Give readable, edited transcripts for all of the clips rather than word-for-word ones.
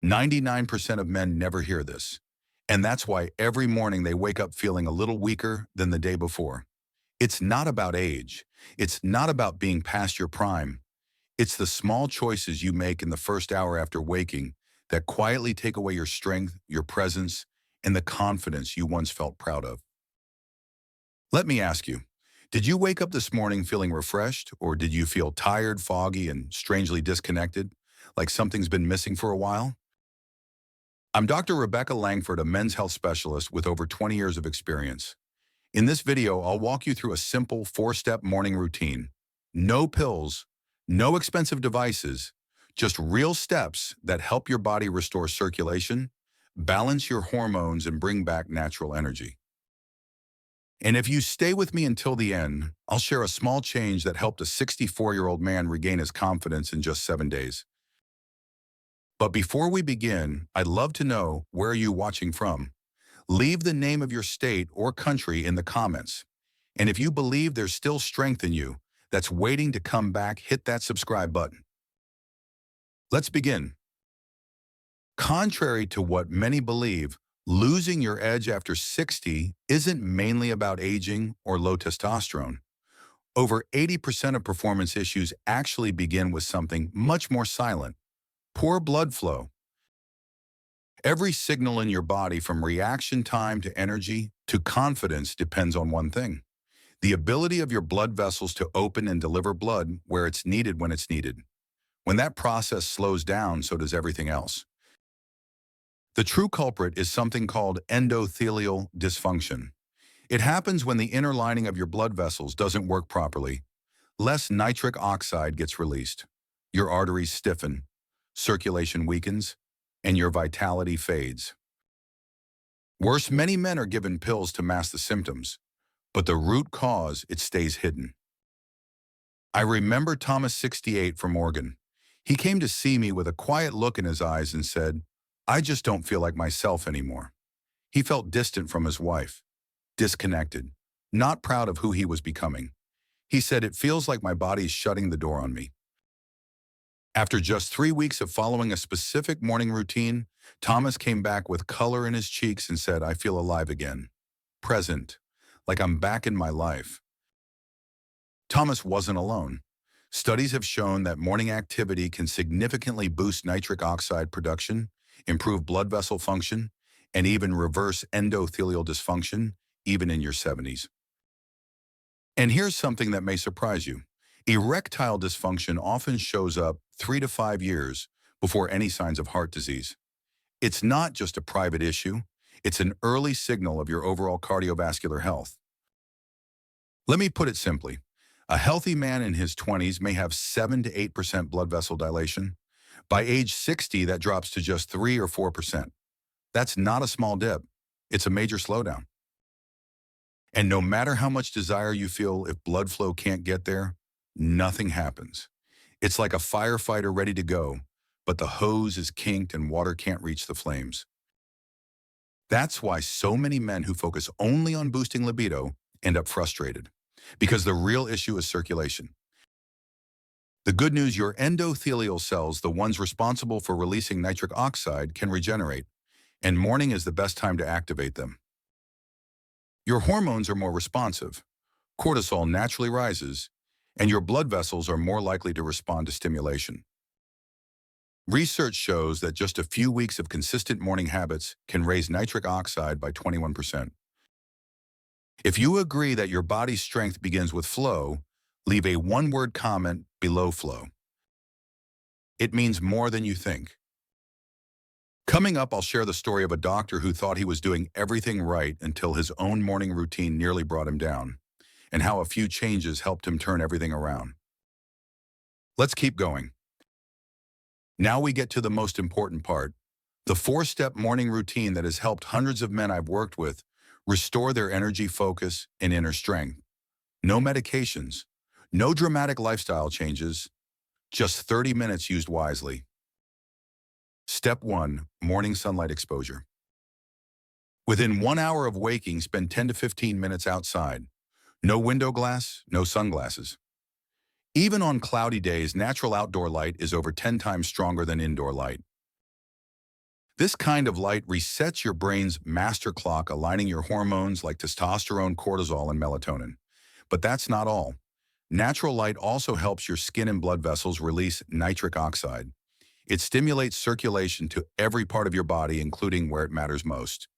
99% of men never hear this. And that's why every morning they wake up feeling a little weaker than the day before. It's not about age. It's not about being past your prime. It's the small choices you make in the first hour after waking that quietly take away your strength, your presence, and the confidence you once felt proud of. Let me ask you, did you wake up this morning feeling refreshed, or did you feel tired, foggy, and strangely disconnected, like something's been missing for a while? I'm Dr. Rebecca Langford, a men's health specialist with over 20 years of experience. In this video, I'll walk you through a simple 4-step morning routine. No pills, no expensive devices, just real steps that help your body restore circulation, balance your hormones, and bring back natural energy. And if you stay with me until the end, I'll share a small change that helped a 64-year-old man regain his confidence in just 7 days. But before we begin, I'd love to know, where are you watching from? Leave the name of your state or country in the comments. And if you believe there's still strength in you that's waiting to come back, hit that subscribe button. Let's begin. Contrary to what many believe, losing your edge after 60 isn't mainly about aging or low testosterone. Over 80% of performance issues actually begin with something much more silent: poor blood flow. Every signal in your body, from reaction time to energy to confidence, depends on one thing: the ability of your blood vessels to open and deliver blood where it's needed when it's needed. When that process slows down, so does everything else. The true culprit is something called endothelial dysfunction. It happens when the inner lining of your blood vessels doesn't work properly. Less nitric oxide gets released. Your arteries stiffen, circulation weakens, and your vitality fades. Worse, many men are given pills to mask the symptoms, but the root cause, it stays hidden. I remember Thomas, 68, from Oregon. He came to see me with a quiet look in his eyes and said, "I just don't feel like myself anymore." He felt distant from his wife, disconnected, not proud of who he was becoming. He said, "It feels like my body's shutting the door on me." After just 3 weeks of following a specific morning routine, Thomas came back with color in his cheeks and said, "I feel alive again, present, like I'm back in my life." Thomas wasn't alone. Studies have shown that morning activity can significantly boost nitric oxide production, improve blood vessel function, and even reverse endothelial dysfunction, even in your 70s. And here's something that may surprise you. Erectile dysfunction often shows up 3 to 5 years before any signs of heart disease. It's not just a private issue, it's an early signal of your overall cardiovascular health. Let me put it simply. A healthy man in his 20s may have 7 to 8% blood vessel dilation. By age 60, that drops to just 3 or 4%. That's not a small dip. It's a major slowdown. And no matter how much desire you feel, if blood flow can't get there, nothing happens. It's like a firefighter ready to go, but the hose is kinked and water can't reach the flames. That's why so many men who focus only on boosting libido end up frustrated, because the real issue is circulation. The good news: your endothelial cells, the ones responsible for releasing nitric oxide, can regenerate, and morning is the best time to activate them. Your hormones are more responsive, cortisol naturally rises, and your blood vessels are more likely to respond to stimulation. Research shows that just a few weeks of consistent morning habits can raise nitric oxide by 21%. If you agree that your body's strength begins with flow, leave a one-word comment below flow. It means more than you think. Coming up, I'll share the story of a doctor who thought he was doing everything right until his own morning routine nearly brought him down, and how a few changes helped him turn everything around. Let's keep going. Now we get to the most important part: the 4-step morning routine that has helped hundreds of men I've worked with restore their energy, focus, and inner strength. No medications, no dramatic lifestyle changes, just 30 minutes used wisely. Step 1: morning sunlight exposure. Within 1 hour of waking, spend 10 to 15 minutes outside. No window glass, no sunglasses. Even on cloudy days, natural outdoor light is over 10 times stronger than indoor light. This kind of light resets your brain's master clock, aligning your hormones like testosterone, cortisol, and melatonin. But that's not all. Natural light also helps your skin and blood vessels release nitric oxide. It stimulates circulation to every part of your body, including where it matters most.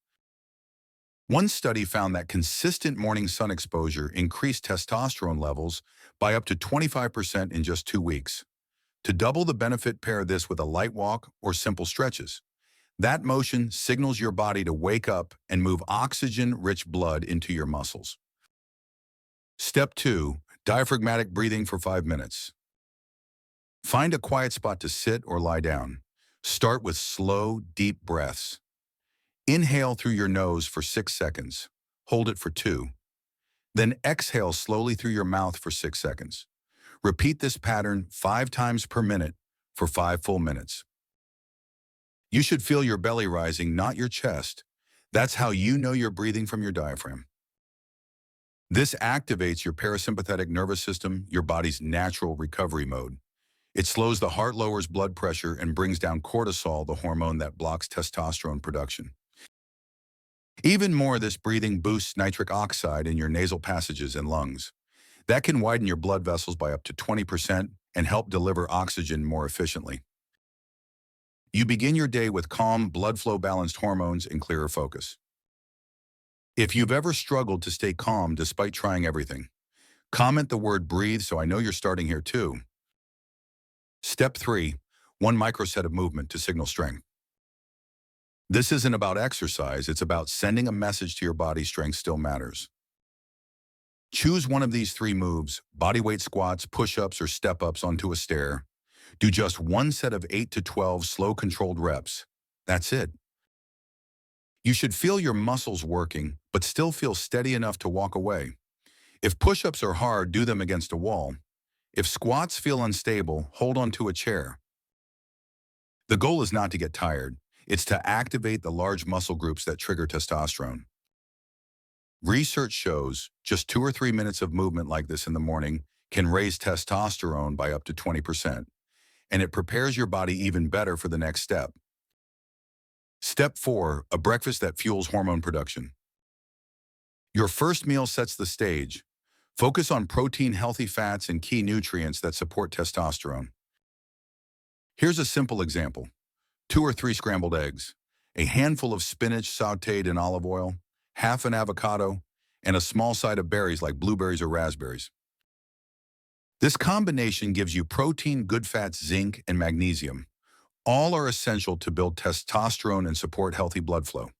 One study found that consistent morning sun exposure increased testosterone levels by up to 25% in just 2 weeks. To double the benefit, pair this with a light walk or simple stretches. That motion signals your body to wake up and move oxygen-rich blood into your muscles. Step 2. Diaphragmatic breathing for 5 minutes. Find a quiet spot to sit or lie down. Start with slow, deep breaths. Inhale through your nose for 6 seconds. Hold it for 2. Then exhale slowly through your mouth for 6 seconds. Repeat this pattern 5 times per minute for 5 full minutes. You should feel your belly rising, not your chest. That's how you know you're breathing from your diaphragm. This activates your parasympathetic nervous system, your body's natural recovery mode. It slows the heart, lowers blood pressure, and brings down cortisol, the hormone that blocks testosterone production. Even more, this breathing boosts nitric oxide in your nasal passages and lungs. That can widen your blood vessels by up to 20% and help deliver oxygen more efficiently. You begin your day with calm, blood flow balanced hormones and clearer focus. If you've ever struggled to stay calm despite trying everything, comment the word breathe so I know you're starting here too. Step 3. 1 microset of movement to signal strength. This isn't about exercise, it's about sending a message to your body strength still matters. Choose one of these 3 moves: bodyweight squats, push-ups, or step-ups onto a stair. Do just 1 set of 8 to 12 slow controlled reps. That's it. You should feel your muscles working, but still feel steady enough to walk away. If push-ups are hard, do them against a wall. If squats feel unstable, hold onto a chair. The goal is not to get tired. It's to activate the large muscle groups that trigger testosterone. Research shows just 2 or 3 minutes of movement like this in the morning can raise testosterone by up to 20%, and it prepares your body even better for the next step. Step 4, a breakfast that fuels hormone production. Your first meal sets the stage. Focus on protein, healthy fats, and key nutrients that support testosterone. Here's a simple example: 2 or 3 scrambled eggs, a handful of spinach sautéed in olive oil, half an avocado, and a small side of berries like blueberries or raspberries. This combination gives you protein, good fats, zinc, and magnesium. All are essential to build testosterone and support healthy blood flow.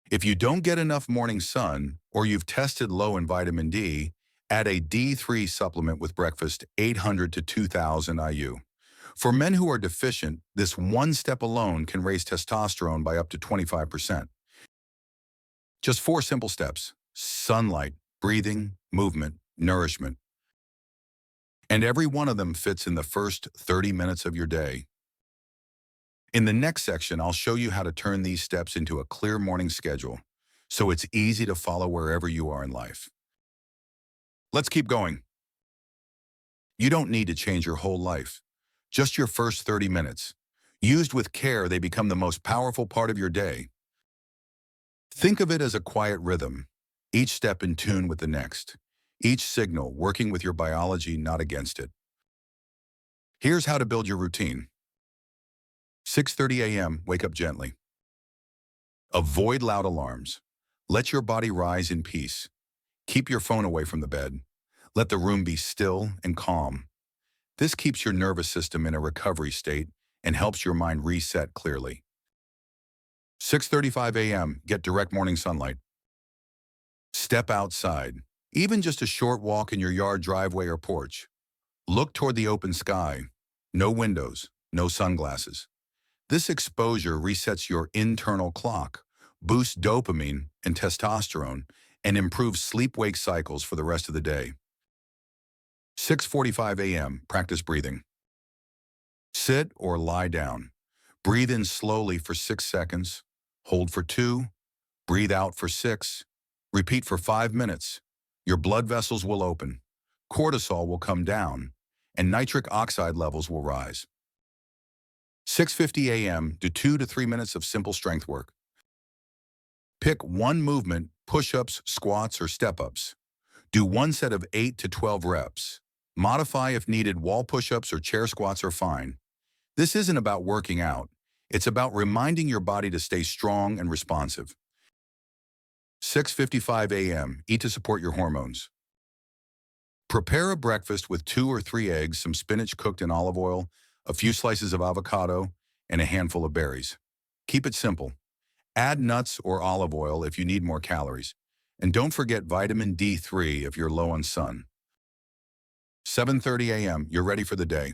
If you don't get enough morning sun, or you've tested low in vitamin D, add a D3 supplement with breakfast, 800 to 2000 IU. For men who are deficient, this one step alone can raise testosterone by up to 25%. Just 4 simple steps: sunlight, breathing, movement, nourishment. And every one of them fits in the first 30 minutes of your day. In the next section, I'll show you how to turn these steps into a clear morning schedule, so it's easy to follow wherever you are in life. Let's keep going. You don't need to change your whole life, just your first 30 minutes. Used with care, they become the most powerful part of your day. Think of it as a quiet rhythm, each step in tune with the next, each signal working with your biology, not against it. Here's how to build your routine. 6:30 a.m., wake up gently. Avoid loud alarms. Let your body rise in peace. Keep your phone away from the bed. Let the room be still and calm. This keeps your nervous system in a recovery state and helps your mind reset clearly. 6:35 a.m., get direct morning sunlight. Step outside, even just a short walk in your yard, driveway, or porch. Look toward the open sky. No windows, no sunglasses. This exposure resets your internal clock, boosts dopamine and testosterone, and improves sleep-wake cycles for the rest of the day. 6:45 a.m., practice breathing. Sit or lie down. Breathe in slowly for 6 seconds. Hold for 2. Breathe out for 6. Repeat for 5 minutes. Your blood vessels will open, cortisol will come down, and nitric oxide levels will rise. 6:50 a.m., do 2 to 3 minutes of simple strength work. Pick one movement, push-ups, squats, or step-ups. Do one set of 8 to 12 reps. Modify if needed. Wall push-ups or chair squats are fine. This isn't about working out. It's about reminding your body to stay strong and responsive. 6:55 a.m., eat to support your hormones. Prepare a breakfast with 2 or 3 eggs, some spinach cooked in olive oil, a few slices of avocado, and a handful of berries. Keep it simple. Add nuts or olive oil if you need more calories. And don't forget vitamin D3 if you're low on sun. 7:30 a.m., you're ready for the day.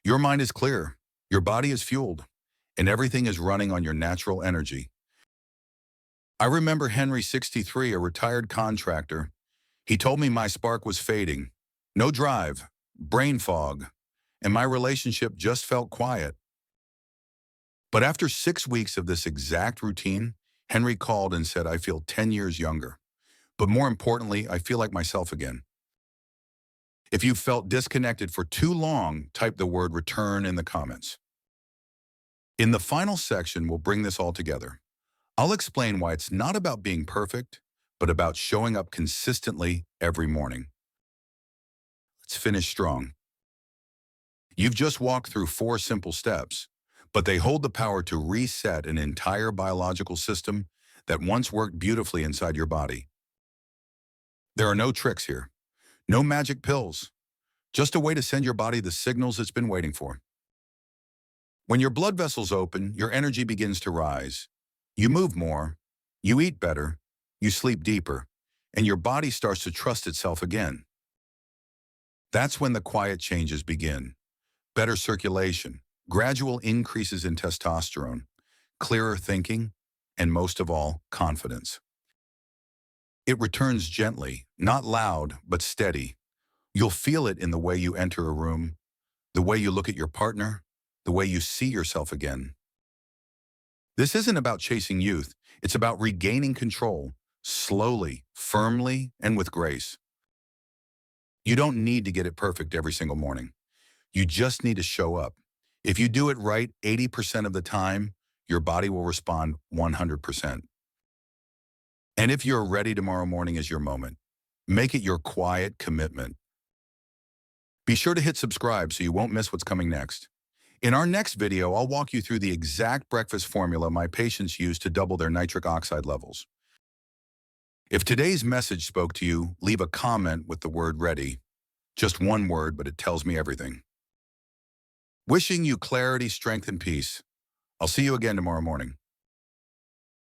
Your mind is clear, your body is fueled, and everything is running on your natural energy. I remember Henry, 63, a retired contractor. He told me my spark was fading. No drive, brain fog, and my relationship just felt quiet. But after 6 weeks of this exact routine, Henry called and said, I feel 10 years younger. But more importantly, I feel like myself again. If you felt disconnected for too long, type the word return in the comments. In the final section, we'll bring this all together. I'll explain why it's not about being perfect, but about showing up consistently every morning. Let's finish strong. You've just walked through 4 simple steps, but they hold the power to reset an entire biological system that once worked beautifully inside your body. There are no tricks here, no magic pills, just a way to send your body the signals it's been waiting for. When your blood vessels open, your energy begins to rise. You move more, you eat better, you sleep deeper, and your body starts to trust itself again. That's when the quiet changes begin. Better circulation, gradual increases in testosterone, clearer thinking, and most of all, confidence. It returns gently, not loud, but steady. You'll feel it in the way you enter a room, the way you look at your partner, the way you see yourself again. This isn't about chasing youth. It's about regaining control, slowly, firmly, and with grace. You don't need to get it perfect every single morning. You just need to show up. If you do it right 80% of the time, your body will respond 100%. And if you're ready, tomorrow morning is your moment. Make it your quiet commitment. Be sure to hit subscribe so you won't miss what's coming next. In our next video, I'll walk you through the exact breakfast formula my patients use to double their nitric oxide levels. If today's message spoke to you, leave a comment with the word ready. Just one word, but it tells me everything. Wishing you clarity, strength, and peace. I'll see you again tomorrow morning.